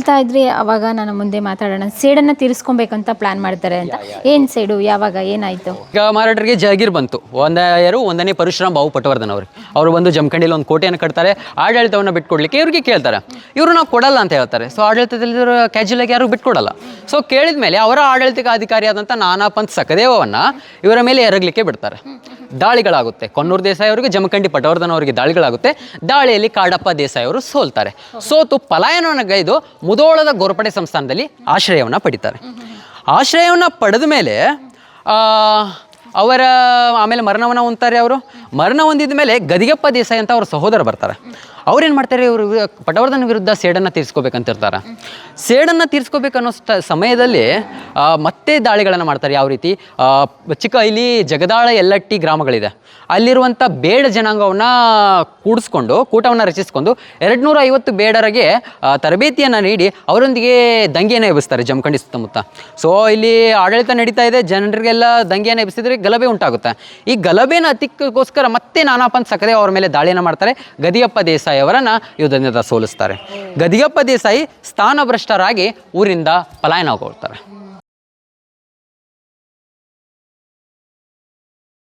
ಹೇಳ್ತಾ ಇದ್ರಿ ಅವಾಗ ನಾನು ಮುಂದೆ ಮಾತಾಡೋಣ, ಸೇಡನ್ನು ತೀರಿಸ್ಕೊಬೇಕಂತ ಪ್ಲಾನ್ ಮಾಡ್ತಾರೆ ಅಂತ. ಏನು ಸೇಡು, ಯಾವಾಗ, ಏನಾಯಿತು? ಈಗ ಮರಾಠರಿಗೆ ಜಾಗೀರ್ ಬಂತು. ಒಂದನೇ ಪರಶುರಾಮ್ ಬಾವು ಪಟವರ್ಧನ್ ಅವರು ಬಂದು ಜಮಖಂಡಿಯಲ್ಲಿ ಒಂದು ಕೋಟೆಯನ್ನು ಕಟ್ತಾರೆ. ಆಡಳಿತವನ್ನು ಬಿಟ್ಕೊಡ್ಲಿಕ್ಕೆ ಇವ್ರಿಗೆ ಕೇಳ್ತಾರೆ. ಇವರು ನಾವು ಕೊಡಲ್ಲ ಅಂತ ಹೇಳ್ತಾರೆ. ಸೊ ಆಡಳಿತದಲ್ಲಿ ಕ್ಯಾಜುವಲ್ ಆಗಿ ಯಾರು ಬಿಟ್ಕೊಡಲ್ಲ. ಸೊ ಕೇಳಿದ ಮೇಲೆ ಅವರ ಆಡಳಿತ ಅಧಿಕಾರಿಯಾದಂಥ ನಾನಾ ಪಂತ್ ಸಖದೇವವನ್ನು ಇವರ ಮೇಲೆ ಎರಗಲಿಕ್ಕೆ ಬಿಡ್ತಾರೆ. ದಾಳಿಗಳಾಗುತ್ತೆ. ಕೊನ್ನೂರು ದೇಸಾಯಿ ಅವರಿಗೆ, ಜಮಖಂಡಿ ಪಟವರ್ಧನ್ ಅವರಿಗೆ ದಾಳಿಗಳಾಗುತ್ತೆ. ದಾಳಿಯಲ್ಲಿ ಕಾಡಪ್ಪ ದೇಸಾಯಿ ಅವರು ಸೋಲ್ತಾರೆ. ಸೋತು ಪಲಾಯನವನ್ನು ಗೈದು ಮುಧೋಳದ ಗೋರ್ಪಡೆ ಸಂಸ್ಥಾನದಲ್ಲಿ ಆಶ್ರಯವನ್ನು ಪಡಿತಾರೆ. ಆಶ್ರಯವನ್ನು ಪಡೆದ ಮೇಲೆ ಅವರ ಆಮೇಲೆ ಮರಣವನ್ನು ಹೊಂದ್ತಾರೆ. ಅವರು ಮರಣ ಹೊಂದಿದ ಮೇಲೆ ಗದಿಗೆಪ್ಪ ದೇಸಾಯಿ ಅಂತ ಅವ್ರ ಸಹೋದರ ಬರ್ತಾರೆ. ಅವ್ರೇನು ಮಾಡ್ತಾರೆ, ಇವರು ಪಟವರ್ಧನ ವಿರುದ್ಧ ಸೇಡನ್ನು ತೀರಿಸ್ಕೋಬೇಕಂತಿರ್ತಾರೆ. ಸೇಡನ್ನು ತೀರಿಸ್ಕೋಬೇಕನ್ನೋ ಸಮಯದಲ್ಲಿ ಮತ್ತೆ ದಾಳಿಗಳನ್ನು ಮಾಡ್ತಾರೆ. ಯಾವ ರೀತಿ, ಇಲ್ಲಿ ಜಗದಾಳ ಯಲ್ಲಟ್ಟಿ ಗ್ರಾಮಗಳಿದೆ. ಅಲ್ಲಿರುವಂಥ ಬೇಡ ಜನಾಂಗವನ್ನು ಕೂಡಿಸ್ಕೊಂಡು, ಕೂಟವನ್ನು ರಚಿಸ್ಕೊಂಡು 250 ಬೇಡರಿಗೆ ತರಬೇತಿಯನ್ನು ನೀಡಿ ಅವರೊಂದಿಗೆ ದಂಗೆಯನ್ನು ಎಬ್ಬಿಸ್ತಾರೆ ಜಮಖಂಡಿ ಸುತ್ತಮುತ್ತ. ಸೊ ಇಲ್ಲಿ ಆಡಳಿತ ನಡೀತಾ ಇದೆ, ಜನರಿಗೆಲ್ಲ ದಂಗೆಯನ್ನು ಎಬ್ಬಿಸಿದ್ರೆ ಗಲಭೆ ಉಂಟಾಗುತ್ತೆ. ಈ ಗಲಭೆನ ಹತ್ತಿಕ್ಕೋಸ್ಕರ ಮತ್ತೆ ನಾನಾ ಪಂತ್ ಸಖದೇವ್ ಅವರ ಮೇಲೆ ದಾಳಿಯನ್ನು ಮಾಡ್ತಾರೆ. ಗದಿಯಪ್ಪ ದೇಸಾಯಿ ಅವರನ್ನು ಯುದ್ಧದಿಂದ ಸೋಲಿಸ್ತಾರೆ. ಗದಿಯಪ್ಪ ದೇಸಾಯಿ ಸ್ಥಾನಭ್ರಷ್ಟರಾಗಿ ಊರಿಂದ ಪಲಾಯನಗೊಳ್ತಾರೆ.